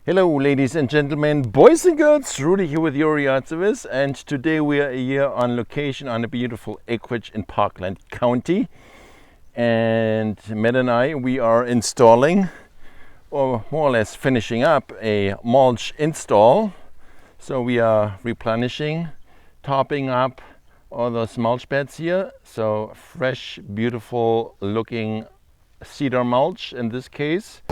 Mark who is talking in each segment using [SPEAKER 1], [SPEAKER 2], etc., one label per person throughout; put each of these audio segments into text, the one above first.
[SPEAKER 1] Hello ladies and gentlemen, boys and girls, Rudy here with your yard service, and today we are here on location on a beautiful acreage in Parkland County, and Matt and I, we are installing, or more or less finishing up, a mulch install. So we are replenishing, topping up all those mulch beds here. So fresh, beautiful looking cedar mulch in this case.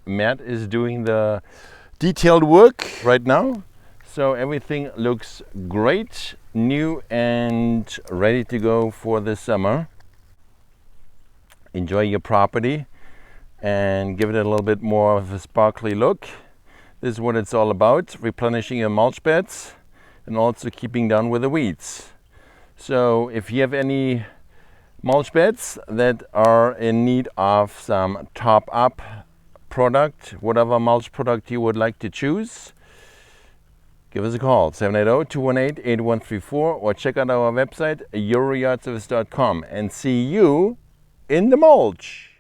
[SPEAKER 1] Matt is doing the detailed work right now, so everything looks great, new and ready to go for the summer. Enjoy your property and give it a little bit more of a sparkly look. This is what it's all about: replenishing your mulch beds and also keeping down with the weeds. So if you have any mulch beds that are in need of some top up product, whatever mulch product you would like to choose, give us a call, 780-218-8134, or check out our website, youryardservice.com, and see you in the mulch.